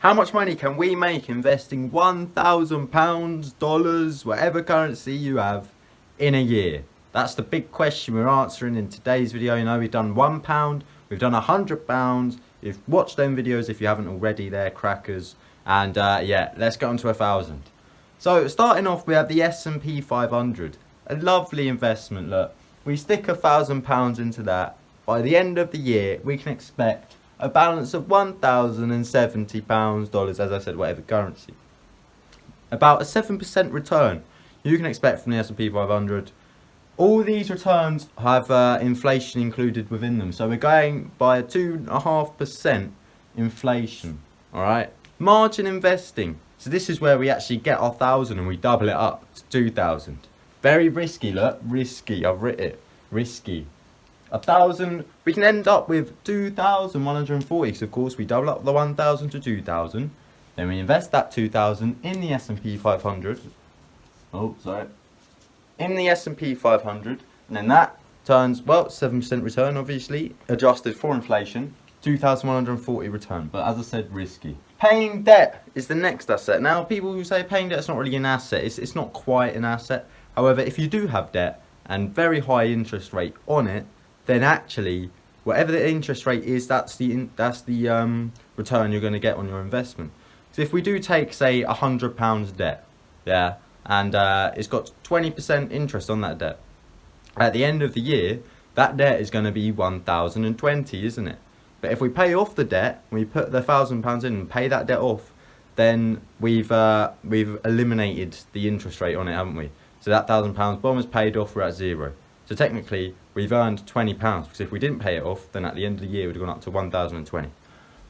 How much money can we make investing £1,000, dollars, whatever currency you have, in a year? That's the big question we're answering in today's video. You know, we've done £1, we've done £100. You've watched them videos if you haven't already, they're crackers. And yeah, let's get on to 1,000. So starting off, we have the S&P 500. A lovely investment, look. We stick £1,000 into that. By the end of the year, we can expect a balance of £1,070, dollars, as I said, whatever currency. About a 7% return you can expect from the S&P 500. All these returns have inflation included within them. So we're going by a 2.5% inflation, all right? Margin investing. So this is where we actually get our 1,000 and we double it up to 2,000. Very risky, look, risky, I've written it, risky. 1,000, we can end up with 2,140, because of course we double up the 1,000 to 2,000. Then we invest that 2,000 in the S&P 500. Oh, sorry. In the S&P 500, and then that turns, well, 7% return, obviously, adjusted for inflation, 2,140 return. But as I said, risky. Paying debt is the next asset. Now, people who say paying debt is not really an asset, it's not quite an asset. However, if you do have debt and very high interest rate on it, then actually, whatever the interest rate is, that's the return you're going to get on your investment. So if we do take, say, £100 debt, yeah, and it's got 20% interest on that debt, at the end of the year, that debt is going to be 1,020, isn't it? But if we pay off the debt, we put the £1,000 in and pay that debt off, then we've eliminated the interest rate on it, haven't we? So that £1,000 bond is paid off, we're at zero. So technically, we've earned £20, because if we didn't pay it off, then at the end of the year, it would have gone up to 1,020.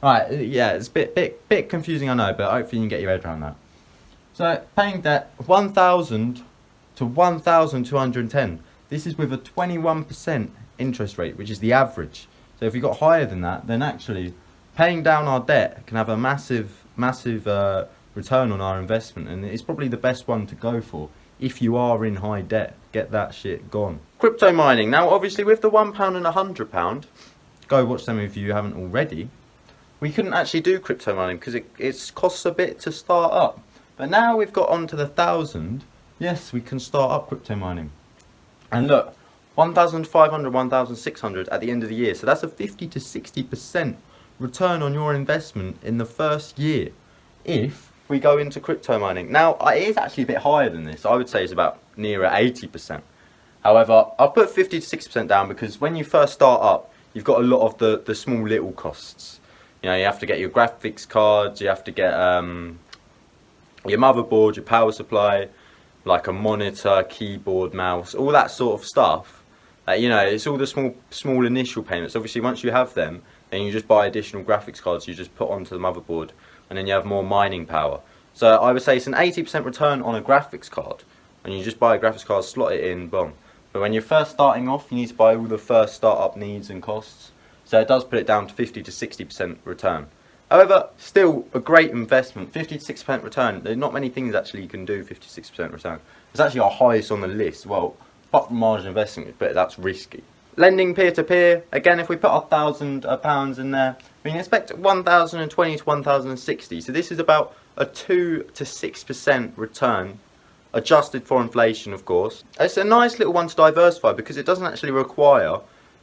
Right, yeah, it's a bit confusing, I know, but hopefully you can get your head around that. So, paying debt, 1,000 to 1,210. This is with a 21% interest rate, which is the average. So if we got higher than that, then actually, paying down our debt can have a massive return on our investment, and it's probably the best one to go for. If you are in high debt, get that shit gone. Crypto mining. Now, obviously, with the £1 and £100, go watch them if you haven't already. We couldn't actually do crypto mining because it costs a bit to start up. But now we've got onto the 1,000. Yes, we can start up crypto mining. And look, 1,500, 1,600 at the end of the year. So that's a 50 to 60% return on your investment in the first year, if we go into crypto mining. Now, it is actually a bit higher than this. I would say it's about nearer 80%. However, I'll put 50 to 60% down because when you first start up, you've got a lot of the small little costs. You know, you have to get your graphics cards, you have to get your motherboard, your power supply, like a monitor, keyboard, mouse, all that sort of stuff. You know, it's all the small initial payments. Obviously, once you have them, then you just buy additional graphics cards you just put onto the motherboard, and then you have more mining power. So I would say it's an 80% return on a graphics card, and you just buy a graphics card, slot it in, boom. But when you're first starting off, you need to buy all the first startup needs and costs. So it does put it down to 50 to 60% return. However, still a great investment. 50 to 60% return. There's not many things actually you can do 50 to 60% return. It's actually our highest on the list. Well, apart from margin investing, but that's risky. Lending peer-to-peer. Again, if we put our £1,000 in there, we can expect 1,020 to 1,060. So this is about a 2 to 6% return, adjusted for inflation, of course. It's a nice little one to diversify because it doesn't actually require,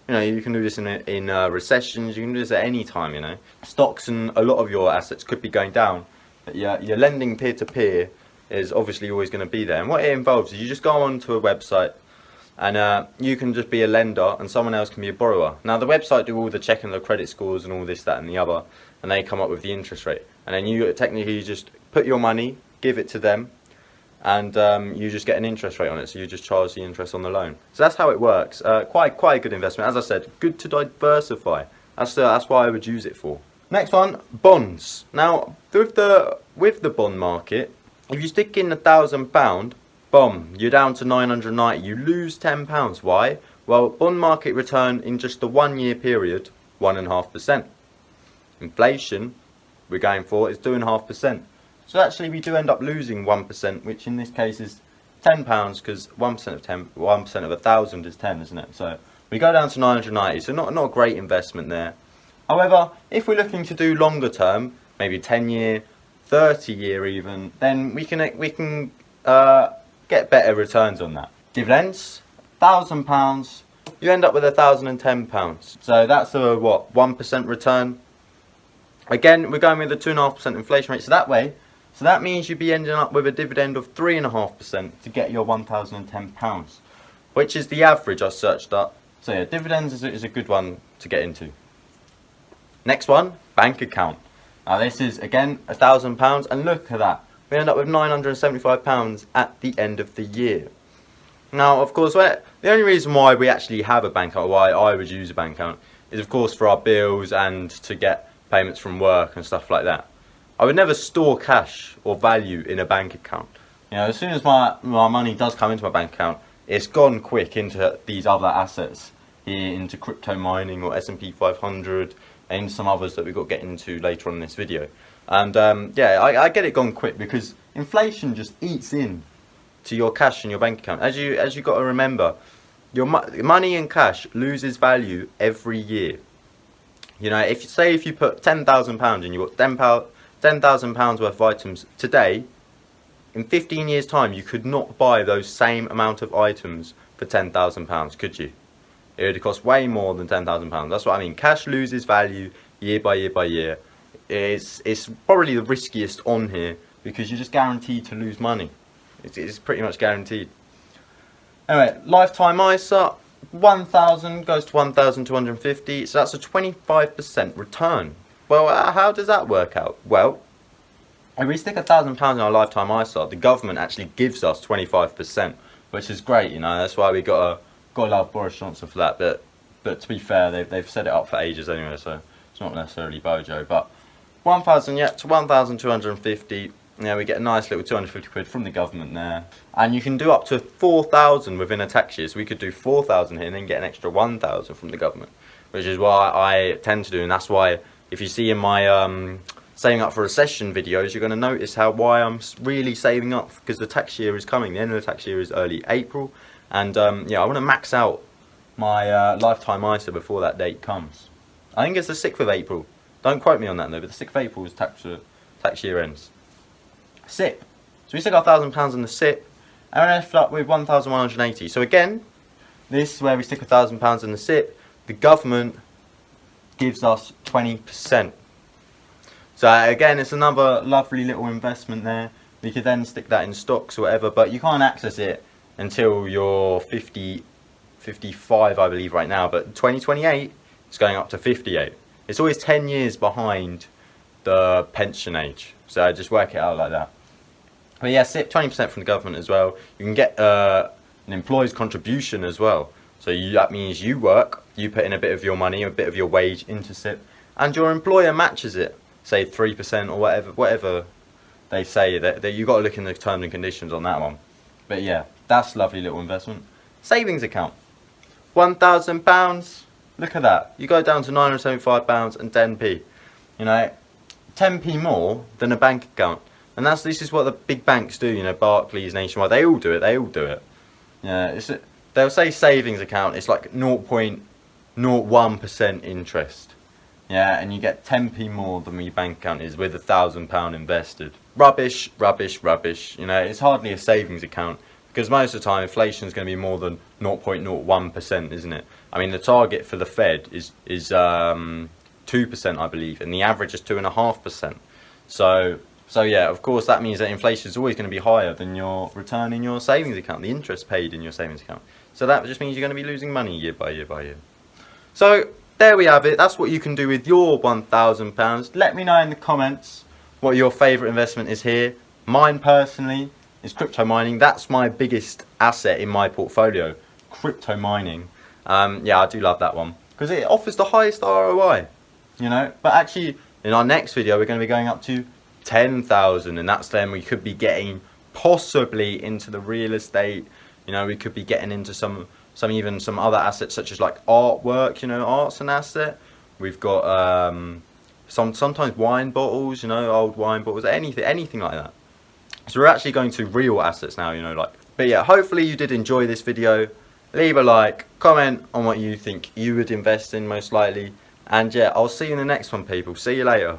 you know, you can do this in recessions, you can do this at any time, you know. Stocks and a lot of your assets could be going down, but your lending peer-to-peer is obviously always going to be there. And what it involves is you just go onto a website, and you can just be a lender and someone else can be a borrower. Now the website do all the checking the credit scores and all this, that and the other, and they come up with the interest rate. And then you technically just put your money, give it to them, and you just get an interest rate on it. So you just charge the interest on the loan. So that's how it works. Quite a good investment. As I said, good to diversify. That's why I would use it for. Next one, bonds. Now with the bond market, if you stick in £1,000, boom, you're down to 990. You lose £10. Why? Well, bond market return in just the 1 year period, 1.5%. Inflation, we're going for, is 2.5%. So actually, we do end up losing 1%, which in this case is £10, because 1% of 1% of 1,000 is 10, isn't it? So we go down to 990. So not a great investment there. However, if we're looking to do longer term, maybe 10-year, 30-year even, then we can get better returns on that. Dividends, £1,000, you end up with £1,010. So that's a what, 1% return. Again, we're going with the 2.5% inflation rate. So that means you'd be ending up with a dividend of 3.5% to get your £1,010, which is the average I searched up. So yeah, dividends is a good one to get into. Next one, bank account. Now this is again £1,000, and look at that. We end up with £975 at the end of the year. Now, of course, the only reason why we actually have a bank account, why I would use a bank account, is of course for our bills and to get payments from work and stuff like that. I would never store cash or value in a bank account. You know, as soon as my money does come into my bank account, it's gone quick into these other assets here, into crypto mining or S&P 500 and some others that we've got to get into later on in this video. And yeah, I get it gone quick because inflation just eats in to your cash in your bank account. As you got to remember, your money in cash loses value every year. You know, if you put £10,000 and you got £10,000 worth of items today, in 15 years time you could not buy those same amount of items for £10,000, could you? It would cost way more than £10,000. That's what I mean. Cash loses value year by year by year. It's probably the riskiest on here because you're just guaranteed to lose money. It's pretty much guaranteed. Anyway, lifetime ISA, 1,000 goes to 1,250, so that's a 25% return. Well, how does that work out? Well, if we stick £1,000 in our lifetime ISA, the government actually gives us 25%, which is great. You know, that's why we got to love Boris Johnson for that. But to be fair, they've set it up for ages anyway, so it's not necessarily Bojo. But 1,000, yeah, to 1,250. Yeah, we get a nice little 250 quid from the government there. And you can do up to 4,000 within a tax year. So we could do 4,000 here and then get an extra 1,000 from the government, which is what I tend to do. And that's why, if you see in my saving up for recession videos, you're going to notice why I'm really saving up, because the tax year is coming. The end of the tax year is early April. And yeah, I want to max out my lifetime ISA before that date comes. I think it's the 6th of April. Don't quote me on that though, but the 6th of April is tax year ends. SIP. So we stick our £1,000 in the SIP, and we're left up with 1,180. So again, this is where we stick £1,000 in the SIP. The government gives us 20%. So again, it's another lovely little investment there. We could then stick that in stocks or whatever, but you can't access it until you're 50, 55, I believe, right now. But 2028, it's going up to 58. It's always 10 years behind the pension age. So just work it out like that. But yeah, SIP, 20% from the government as well. You can get an employee's contribution as well. So that means you work, you put in a bit of your money, a bit of your wage into SIP, and your employer matches it, say 3% or whatever they say. That you got to look in the terms and conditions on that one. But yeah, that's a lovely little investment. Savings account, £1,000. Look at that. You go down to £975 and 10p. You know, 10p more than a bank account. And this is what the big banks do, you know, Barclays, Nationwide, they all do it. Yeah, they'll say savings account, it's like 0.01% interest. Yeah, and you get 10p more than your bank account is with £1,000 invested. Rubbish, rubbish, rubbish. You know, it's hardly a savings account because most of the time inflation is going to be more than 0.01%, isn't it? I mean, the target for the Fed is 2%, I believe, and the average is 2.5%. So yeah, of course that means that inflation is always going to be higher than your return in your savings account, the interest paid in your savings account. So that just means you're going to be losing money year by year by year. So there we have it. That's what you can do with your £1,000. Let me know in the comments what your favourite investment is here. Mine personally is crypto mining. That's my biggest asset in my portfolio, crypto mining. Yeah, I do love that one because it offers the highest ROI. You know, but actually in our next video we're going to be going up to 10,000, and that's then we could be getting possibly into the real estate. You know, we could be getting into some other assets such as like artwork. You know, art's an asset. We've got sometimes wine bottles. You know, old wine bottles, anything like that. So we're actually going to real assets now. You know, like. But yeah, hopefully you did enjoy this video. Leave a like, comment on what you think you would invest in most likely, and yeah, I'll see you in the next one, people. See you later.